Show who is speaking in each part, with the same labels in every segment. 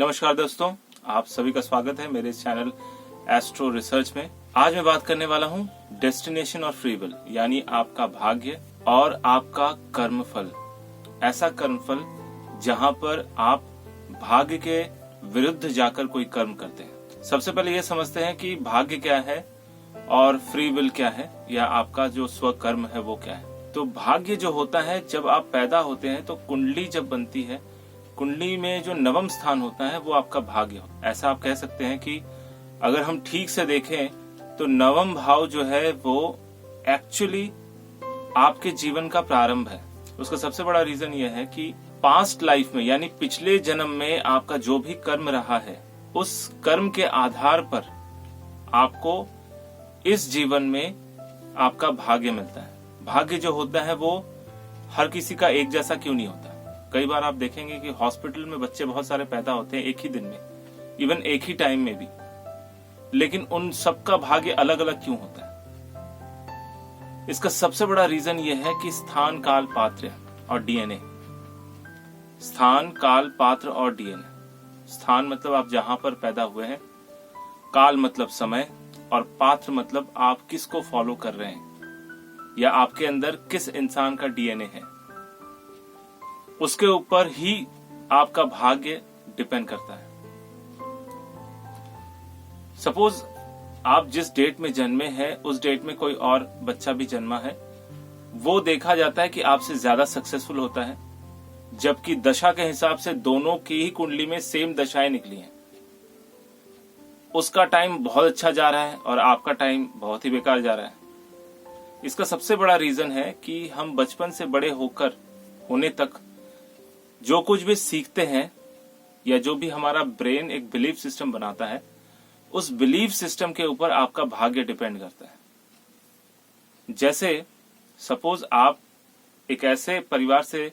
Speaker 1: नमस्कार दोस्तों, आप सभी का स्वागत है मेरे चैनल एस्ट्रो रिसर्च में। आज मैं बात करने वाला हूँ डेस्टिनेशन और फ्री विल, यानी आपका भाग्य और आपका कर्मफल। ऐसा कर्मफल जहाँ पर आप भाग्य के विरुद्ध जाकर कोई कर्म करते हैं। सबसे पहले ये समझते हैं कि भाग्य क्या है और फ्री विल क्या है, या आपका जो स्वकर्म है वो क्या है। तो भाग्य जो होता है, जब आप पैदा होते हैं तो कुंडली जब बनती है, कुंडली में जो नवम स्थान होता है वो आपका भाग्य हो। ऐसा आप कह सकते हैं कि अगर हम ठीक से देखें तो नवम भाव जो है वो एक्चुअली आपके जीवन का प्रारंभ है। उसका सबसे बड़ा रीजन ये है कि पास्ट लाइफ में, यानी पिछले जन्म में आपका जो भी कर्म रहा है, उस कर्म के आधार पर आपको इस जीवन में आपका भाग्य मिलता है। भाग्य जो होता है वो हर किसी का एक जैसा क्यों नहीं होता। कई बार आप देखेंगे कि हॉस्पिटल में बच्चे बहुत सारे पैदा होते हैं एक ही दिन में, इवन एक ही टाइम में भी, लेकिन उन सबका भाग्य अलग अलग क्यों होता है। इसका सबसे बड़ा रीजन ये है कि स्थान, काल, पात्र और डीएनए। स्थान, काल, पात्र और डीएनए। स्थान मतलब आप जहां पर पैदा हुए हैं, काल मतलब समय, और पात्र मतलब आप किसको फॉलो कर रहे हैं या आपके अंदर किस इंसान का डीएनए है, उसके ऊपर ही आपका भाग्य डिपेंड करता है। सपोज आप जिस डेट में जन्मे हैं उस डेट में कोई और बच्चा भी जन्मा है, वो देखा जाता है कि आपसे ज्यादा सक्सेसफुल होता है, जबकि दशा के हिसाब से दोनों की ही कुंडली में सेम दशाएं निकली हैं। उसका टाइम बहुत अच्छा जा रहा है और आपका टाइम बहुत ही बेकार जा रहा है। इसका सबसे बड़ा रीजन है कि हम बचपन से बड़े होने तक जो कुछ भी सीखते हैं, या जो भी हमारा ब्रेन एक बिलीफ सिस्टम बनाता है, उस बिलीफ सिस्टम के ऊपर आपका भाग्य डिपेंड करता है। जैसे सपोज आप एक ऐसे परिवार से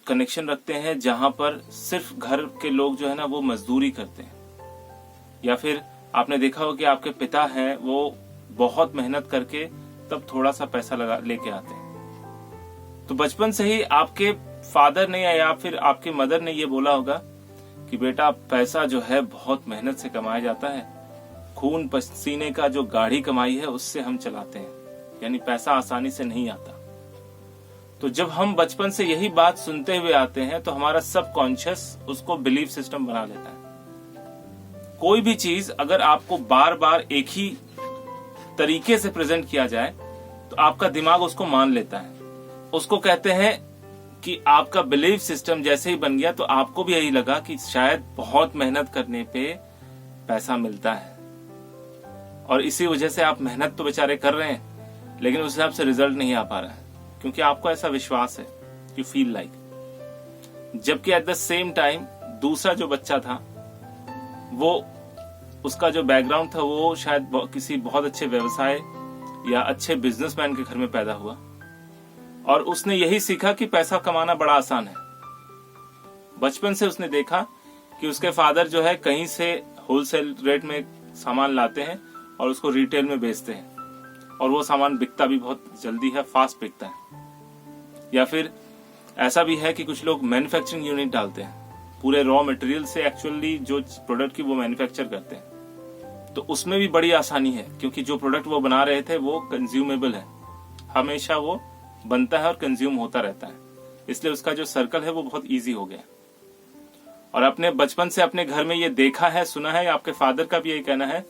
Speaker 1: कनेक्शन रखते हैं जहां पर सिर्फ घर के लोग जो है ना वो मजदूरी करते हैं, या फिर आपने देखा हो कि आपके पिता हैं वो बहुत मेहनत करके तब थोड़ा सा पैसा लेके आते हैं। तो बचपन से ही आपके फादर ने या फिर आपके मदर ने ये बोला होगा कि बेटा पैसा जो है बहुत मेहनत से कमाया जाता है, खून पसीने का जो गाढ़ी कमाई है उससे हम चलाते हैं, यानी पैसा आसानी से नहीं आता। तो जब हम बचपन से यही बात सुनते हुए आते हैं तो हमारा सबकॉन्शियस उसको बिलीफ सिस्टम बना लेता है। कोई भी चीज अगर आपको बार बार एक ही तरीके से प्रेजेंट किया जाए तो आपका दिमाग उसको मान लेता है। उसको कहते हैं कि आपका बिलीफ सिस्टम जैसे ही बन गया तो आपको भी यही लगा कि शायद बहुत मेहनत करने पे पैसा मिलता है, और इसी वजह से आप मेहनत तो बेचारे कर रहे हैं लेकिन उस हिसाब से रिजल्ट नहीं आ पा रहा है, क्योंकि आपको ऐसा विश्वास है, यू फील लाइक। जबकि एट द सेम टाइम दूसरा जो बच्चा था वो, उसका जो बैकग्राउंड था वो शायद किसी बहुत अच्छे व्यवसाय या अच्छे बिजनेसमैन के घर में पैदा हुआ, और उसने यही सीखा कि पैसा कमाना बड़ा आसान है। बचपन से उसने देखा कि उसके फादर जो है कहीं से होलसेल रेट में सामान लाते हैं और उसको रिटेल में बेचते हैं, और वो सामान बिकता भी बहुत जल्दी है, फास्ट बिकता है। या फिर ऐसा भी है कि कुछ लोग मैन्युफैक्चरिंग यूनिट डालते हैं, पूरे रॉ मटेरियल से एक्चुअली जो प्रोडक्ट की वो मैन्युफैक्चर करते हैं। तो उसमें भी बड़ी आसानी है, क्योंकि जो प्रोडक्ट वो बना रहे थे वो कंज्यूमेबल है, हमेशा वो बनता है और कंज्यूम होता रहता है, इसलिए उसका जो सर्कल है वो बहुत इजी हो गया। और अपने बचपन से अपने घर में ये देखा है, सुना है, आपके फादर का भी यही कहना है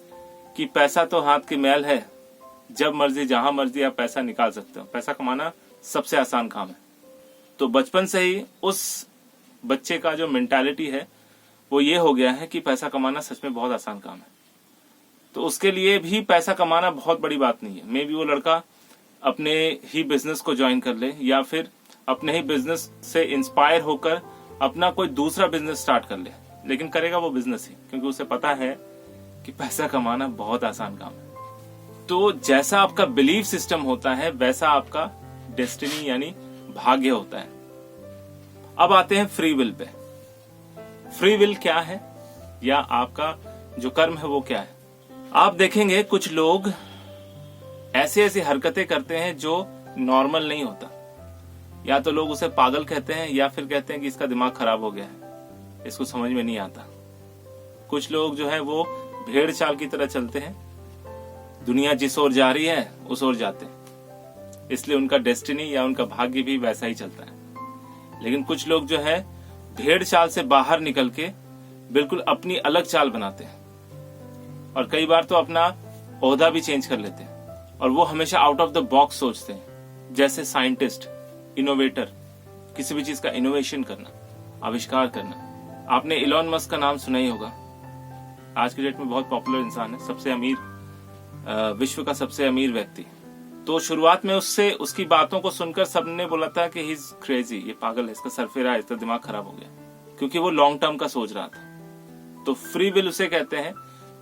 Speaker 1: कि पैसा तो हाथ की मैल है, जब मर्जी जहां मर्जी आप पैसा निकाल सकते हो, पैसा कमाना सबसे आसान काम है। तो बचपन से ही उस बच्चे का जो मेंटालिटी है वो ये हो गया है कि पैसा कमाना सच में बहुत आसान काम है। तो उसके लिए भी पैसा कमाना बहुत बड़ी बात नहीं है। मे बी वो लड़का अपने ही बिजनेस को ज्वाइन कर ले, या फिर अपने ही बिजनेस से इंस्पायर होकर अपना कोई दूसरा बिजनेस स्टार्ट कर ले, लेकिन करेगा वो बिजनेस ही, क्योंकि उसे पता है कि पैसा कमाना बहुत आसान काम है। तो जैसा आपका बिलीफ सिस्टम होता है वैसा आपका डेस्टिनी यानी भाग्य होता है। अब आते हैं free will pay. Free will क्या है, या आपका जो कर्म है वो क्या है। आप देखेंगे कुछ लोग ऐसी ऐसी हरकतें करते हैं जो नॉर्मल नहीं होता। या तो लोग उसे पागल कहते हैं, या फिर कहते हैं कि इसका दिमाग खराब हो गया है। इसको समझ में नहीं आता। कुछ लोग जो है वो भेड़ चाल की तरह चलते हैं, दुनिया जिस ओर जा रही है उस ओर जाते हैं, इसलिए उनका डेस्टिनी या उनका भाग्य भी वैसा ही चलता है। लेकिन कुछ लोग जो है भेड़ चाल से बाहर निकल के बिल्कुल अपनी अलग चाल बनाते हैं, और कई बार तो अपना ओहदा भी चेंज कर लेते हैं, और वो हमेशा आउट ऑफ द बॉक्स सोचते हैं। जैसे साइंटिस्ट, इनोवेटर, किसी भी चीज का इनोवेशन करना, आविष्कार करना। आपने इलॉन मस्क का नाम सुना ही होगा, आज की डेट में बहुत पॉपुलर इंसान है, सबसे अमीर, विश्व का सबसे अमीर व्यक्ति। तो शुरुआत में उससे उसकी बातों को सुनकर सबने बोला था कि ही इज क्रेजी, ये पागल है, इसका सरफेरा है, इसका दिमाग खराब हो गया, क्योंकि वो लॉन्ग टर्म का सोच रहा था। तो फ्री विल उसे कहते हैं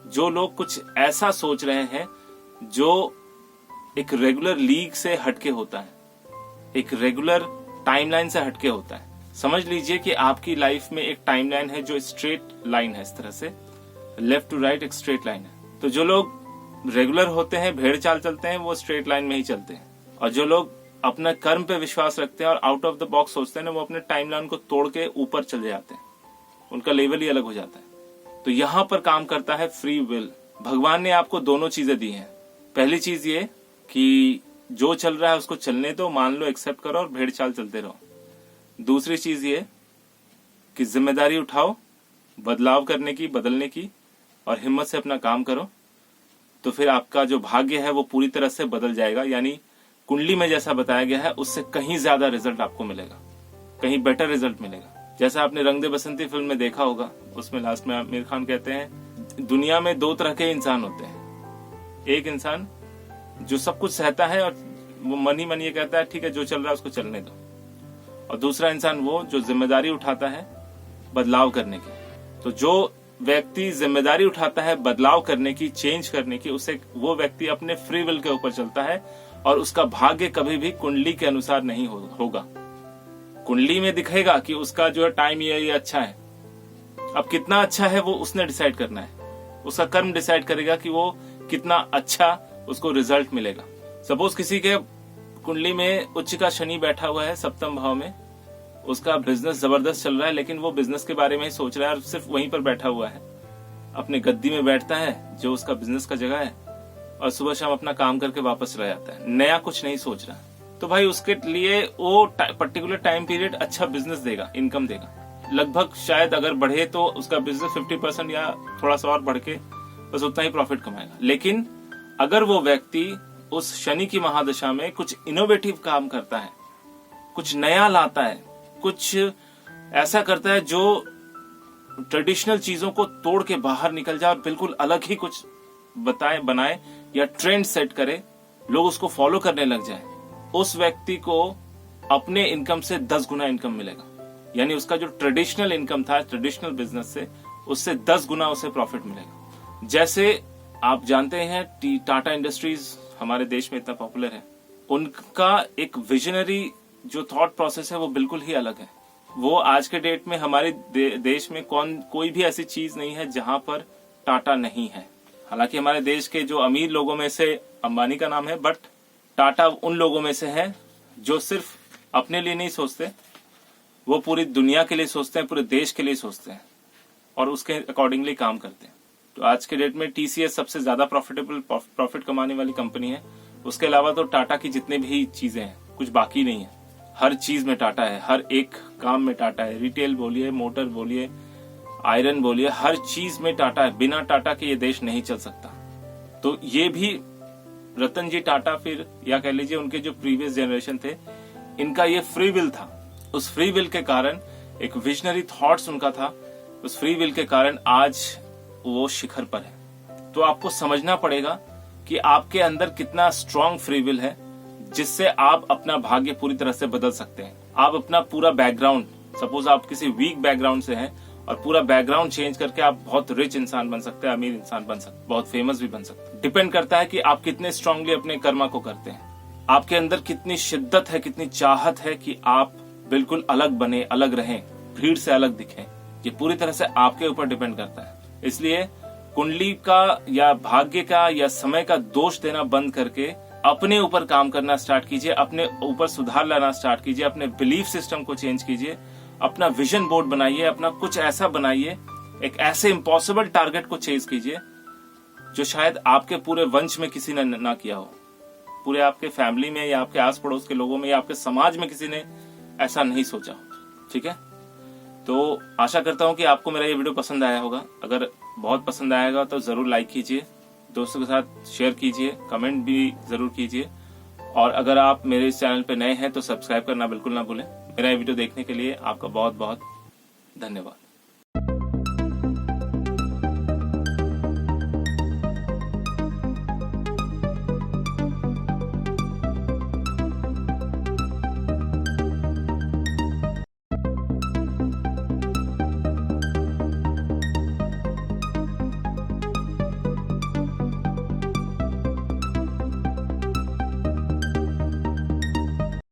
Speaker 1: जो लोग कुछ ऐसा सोच रहे हैं जो एक रेगुलर लीग से हटके होता है, एक रेगुलर टाइमलाइन से हटके होता है। समझ लीजिए कि आपकी लाइफ में एक टाइमलाइन है जो स्ट्रेट लाइन है, इस तरह से लेफ्ट टू राइट एक स्ट्रेट लाइन है। तो जो लोग रेगुलर होते हैं, भेड़ चाल चलते हैं, वो स्ट्रेट लाइन में ही चलते हैं, और जो लोग अपना कर्म पे विश्वास रखते हैं और आउट ऑफ द बॉक्स सोचते हैं ना, वो अपने टाइमलाइन को तोड़ के ऊपर चले जाते हैं, उनका लेवल ही अलग हो जाता है। तो यहाँ पर काम करता है फ्री विल। भगवान ने आपको दोनों चीजें दी हैं। पहली चीज ये कि जो चल रहा है उसको चलने दो, मान लो, एक्सेप्ट करो और भेड़ चाल चलते रहो। दूसरी चीज ये कि जिम्मेदारी उठाओ बदलाव करने की, बदलने की, और हिम्मत से अपना काम करो, तो फिर आपका जो भाग्य है वो पूरी तरह से बदल जाएगा। यानी कुंडली में जैसा बताया गया है उससे कहीं ज्यादा रिजल्ट आपको मिलेगा, कहीं बेटर रिजल्ट मिलेगा। जैसा आपने रंग दे बसंती फिल्म में देखा होगा, उसमें लास्ट में आमिर खान कहते हैं दुनिया में दो तरह के इंसान होते हैं। एक इंसान जो सब कुछ सहता है और वो मन ही मन ये कहता है ठीक है जो चल रहा है उसको चलने दो, और दूसरा इंसान वो जो जिम्मेदारी उठाता है बदलाव करने की। तो जो व्यक्ति जिम्मेदारी उठाता है बदलाव करने की, चेंज करने की, उसे वो व्यक्ति अपने फ्री विल के ऊपर चलता है, और उसका भाग्य कभी भी कुंडली के अनुसार नहीं होगा। कुंडली में दिखेगा कि उसका जो है टाइम ये अच्छा है, अब कितना अच्छा है वो उसने डिसाइड करना है, उसका कर्म डिसाइड करेगा कि वो कितना अच्छा उसको रिजल्ट मिलेगा। सपोज किसी के कुंडली में उच्च का शनि बैठा हुआ है सप्तम भाव में, उसका बिजनेस जबरदस्त चल रहा है, लेकिन वो बिजनेस के बारे में ही सोच रहा है और सिर्फ वहीं पर बैठा हुआ है, अपने गद्दी में बैठता है जो उसका बिजनेस का जगह है, और सुबह शाम अपना काम करके वापस चला जाता है, नया कुछ नहीं सोच रहा। तो भाई उसके लिए वो पर्टिकुलर टाइम पीरियड अच्छा बिजनेस देगा, इनकम देगा, लगभग शायद अगर बढ़े तो उसका बिजनेस 50% या थोड़ा सा और बढ़ के बस उतना ही प्रॉफिट कमाएगा। लेकिन अगर वो व्यक्ति उस शनि की महादशा में कुछ इनोवेटिव काम करता है, कुछ नया लाता है, कुछ ऐसा करता है जो ट्रेडिशनल चीजों को तोड़ के बाहर निकल जाए और बिल्कुल अलग ही कुछ बनाए या ट्रेंड सेट करे, लोग उसको फॉलो करने लग जाए, उस व्यक्ति को अपने इनकम से 10 गुना इनकम मिलेगा। यानी उसका जो ट्रेडिशनल इनकम था ट्रेडिशनल बिजनेस से, उससे 10 गुना उसे प्रॉफिट मिलेगा। जैसे आप जानते हैं टाटा इंडस्ट्रीज हमारे देश में इतना पॉपुलर है, उनका एक विजनरी जो थॉट प्रोसेस है वो बिल्कुल ही अलग है। वो आज के डेट में हमारे देश में कोई भी ऐसी चीज नहीं है जहां पर टाटा नहीं है। हालांकि हमारे देश के जो अमीर लोगों में से अंबानी का नाम है, बट टाटा उन लोगों में से है जो सिर्फ अपने लिए नहीं सोचते, वो पूरी दुनिया के लिए सोचते हैं, पूरे देश के लिए सोचते हैं और उसके अकॉर्डिंगली काम करते हैं। तो आज के डेट में टीसीएस सबसे ज्यादा प्रॉफिट कमाने वाली कंपनी है। उसके अलावा तो टाटा की जितने भी चीजें हैं कुछ बाकी नहीं है, हर चीज में टाटा है, हर एक काम में टाटा है। रिटेल बोलिए, मोटर बोलिए, आयरन बोलिए, हर चीज में टाटा है। बिना टाटा के ये देश नहीं चल सकता। तो ये भी रतन जी टाटा, फिर या कह लीजिए उनके जो प्रीवियस जनरेशन थे, इनका ये फ्री विल था। उस फ्री विल के कारण, एक विजनरी थॉट्स उनका था, उस फ्री विल के कारण आज वो शिखर पर है। तो आपको समझना पड़ेगा कि आपके अंदर कितना स्ट्रांग फ्री विल है जिससे आप अपना भाग्य पूरी तरह से बदल सकते हैं। आप अपना पूरा बैकग्राउंड, सपोज आप किसी वीक बैकग्राउंड से हैं और पूरा बैकग्राउंड चेंज करके आप बहुत रिच इंसान बन सकते हैं, अमीर इंसान बन सकते हैं, बहुत फेमस भी बन सकते हैं। डिपेंड करता है कि आप कितने स्ट्रांगली अपने कर्मा को करते हैं, आपके अंदर कितनी शिद्दत है, कितनी चाहत है कि आप बिल्कुल अलग बने, अलग रहें, भीड़ से अलग दिखें। ये पूरी तरह से आपके ऊपर डिपेंड करता है। इसलिए कुंडली का या भाग्य का या समय का दोष देना बंद करके अपने ऊपर काम करना स्टार्ट कीजिए, अपने ऊपर सुधार लाना स्टार्ट कीजिए, अपने बिलीफ सिस्टम को चेंज कीजिए, अपना विजन बोर्ड बनाइए, अपना कुछ ऐसा बनाइए, एक ऐसे इम्पॉसिबल टारगेट को चेज कीजिए जो शायद आपके पूरे वंश में किसी ने ना किया हो, पूरे आपके फैमिली में या आपके आस पड़ोस के लोगों में या आपके समाज में किसी ने ऐसा नहीं सोचा हो। ठीक है, तो आशा करता हूं कि आपको मेरा ये वीडियो पसंद आया होगा। अगर बहुत पसंद आएगा तो जरूर लाइक कीजिए, दोस्तों के साथ शेयर कीजिए, कमेंट भी जरूर कीजिए, और अगर आप मेरे इस चैनल पे नए हैं तो सब्सक्राइब करना बिल्कुल ना भूलें। मेरा ये वीडियो देखने के लिए आपका बहुत बहुत धन्यवाद।